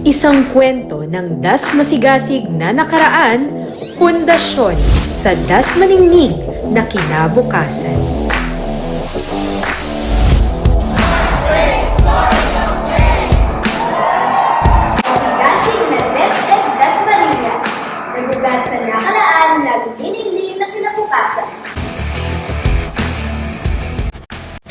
Isang kwento ng dasmasigasig na nakaraan, pundasyon sa dasmaningning na kinabukasan. Masigasig na DepEd Dasmariñas, nagugat sa nakaraan, nagdinigdig na kinabukasan.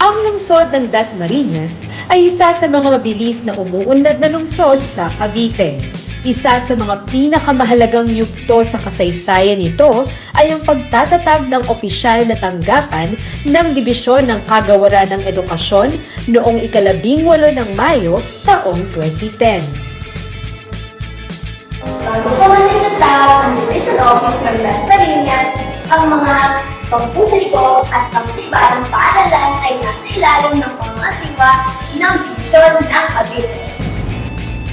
Ang lungsod ng Dasmariñas ay isa sa mga mabilis na umuunlad na lungsod sa Cavite. Isa sa mga pinakamahalagang yugto sa kasaysayan nito ay ang pagtatatag ng opisyal na tanggapan ng Dibisyon ng Kagawaran ng Edukasyon noong ika-18 ng Mayo taong 2010. Bago pa man itatawag ang Division Office ng Dasmariñas, ang mga pampubliko at pangtibang paaralan ay nasa ilalim ng pangasiwa ng Dibisyon ng Cavite.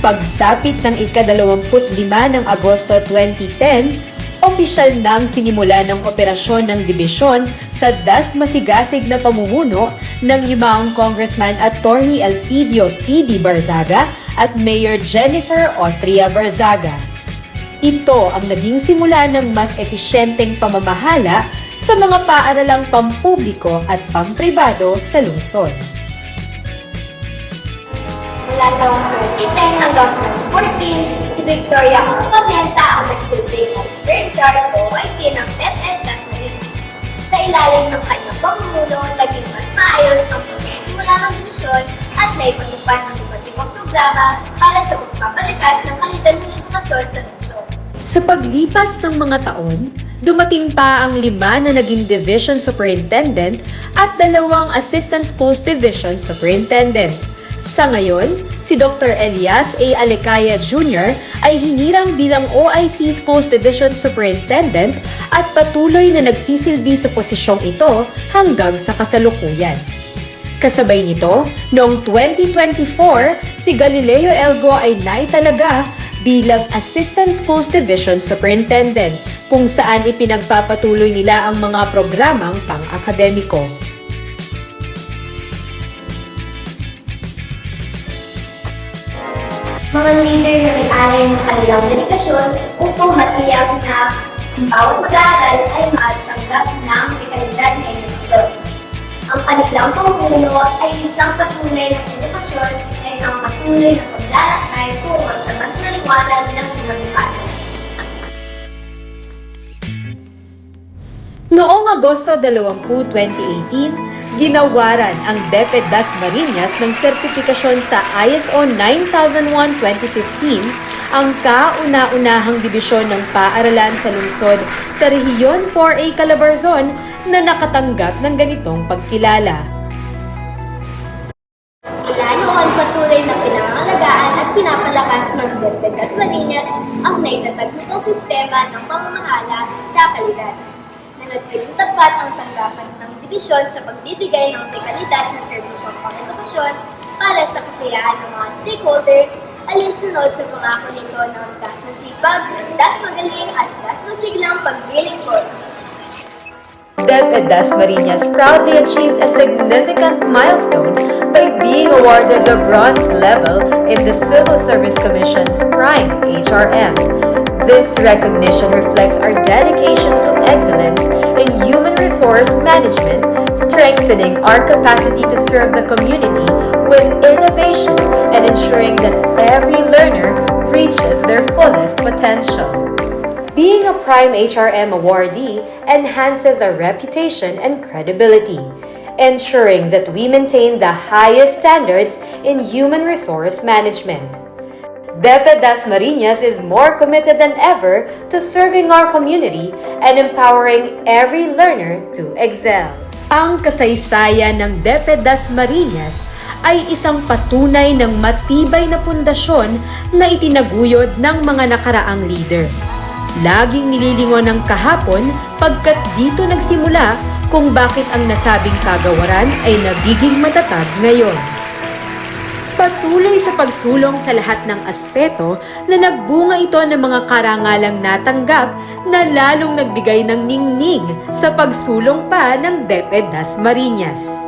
Pagsapit ng ika-25 ng Agosto 2010, opisyal nang sinimula ng operasyon ng dibisyon sa dasmasigasig na pamumuno ng yumaong Congressman Attorney Elpidio P.D. Barzaga at Mayor Jennifer Austria Barzaga. Ito ang naging simula ng mas episyenteng pamamahala sa mga paaralang pampubliko at pampribado sa lungsod. Mula taong 2010 hanggang 2014, si Victoria Pamenta ang nagsilbing as third charge OIT ng DepEd Dasmariñas. Sa ilalim ng kanyang pamumuno, naging mas maayos ang pagsisimula ng dibisyon at naipatupad ng iba't ibang programa para sa pagpapalikas ng kalidad ng edukasyon sa lungsod. Sa paglipas ng mga taon, dumating pa ang 5 na naging Division Superintendent at 2 Assistant Schools Division Superintendent. Sa ngayon, si Dr. Elias A. Alecaya Jr. ay hinirang bilang OIC Schools Division Superintendent at patuloy na nagsisilbi sa posisyong ito hanggang sa kasalukuyan. Kasabay nito, noong 2024, si Galileo Elgo ay naitalaga bilang Assistant Schools Division Superintendent, kung saan ipinagpapatuloy nila ang mga programang pang-akademiko. Mga leader na may-alay ng kanilang dedikasyon upang matiyak na ang bawat mag-aaral ay maatanggap ng dekalidad na edukasyon. Ang kanilang pamumuno ay isang patuloy ng edukasyon na isang patuloy na paglalakbay tungo sa mas naliwanag ng kinabukasan. Noong Agosto 20, 2018, ginawaran ang DepEd Dasmariñas ng sertipikasyon sa ISO 9001:2015, ang kauna-unahang dibisyon ng paaralan sa lungsod sa Rehiyon 4A Calabarzon na nakatanggap ng ganitong pagkilala. Mula noon, patuloy na pinangangalagaan at pinapalakas ng DepEd Dasmariñas ang naitatag nitong sistema ng pamamahala sa kalidad. Naging tapat ang tanggapan ng dibisyon sa pagbibigay ng dekalidad na serbisyong pang-edukasyon para sa kasiyahan ng mga stakeholders, alinsunod sa pangako nito ng dasmasipag, dasmagaling at dasmasiglang paglilingkod. DepEd Dasmariñas proudly achieved a significant milestone by being awarded the bronze level in the Civil Service Commission's Prime HRM. This recognition reflects our dedication to excellence in human resource management, strengthening our capacity to serve the community with innovation and ensuring that every learner reaches their fullest potential. Being a Prime HRM awardee enhances our reputation and credibility, ensuring that we maintain the highest standards in human resource management. DepEd Dasmariñas is more committed than ever to serving our community and empowering every learner to excel. Ang kasaysayan ng DepEd Dasmariñas ay isang patunay ng matibay na pundasyon na itinaguyod ng mga nakaraang leader. Laging nililingon ng kahapon pagkat dito nagsimula kung bakit ang nasabing kagawaran ay nagiging matatag ngayon. Patuloy sa pagsulong sa lahat ng aspeto na nagbunga ito ng mga karangalang natanggap na lalong nagbigay ng ningning sa pagsulong pa ng DepEd Dasmariñas.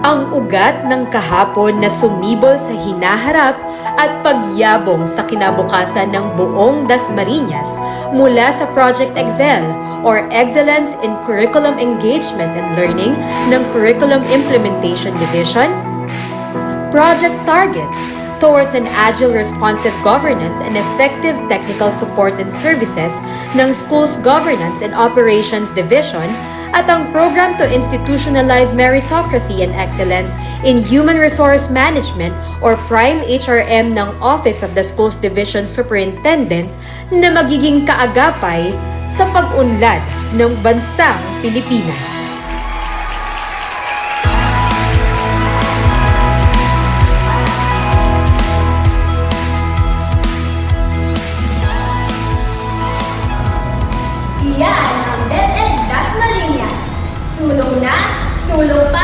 Ang ugat ng kahapon na sumibol sa hinaharap at pagyabong sa kinabukasan ng buong Dasmariñas mula sa Project Excel or Excellence in Curriculum Engagement and Learning ng Curriculum Implementation Division, Project Targets towards an agile responsive governance and effective technical support and services ng Schools Governance and Operations Division at ang Program to Institutionalize Meritocracy and Excellence in Human Resource Management or Prime HRM ng Office of the Schools Division Superintendent na magiging kaagapay sa pag-unlad ng bansang Pilipinas. Iyan ang DepEd Dasmariñas. Sulong na, sulong pa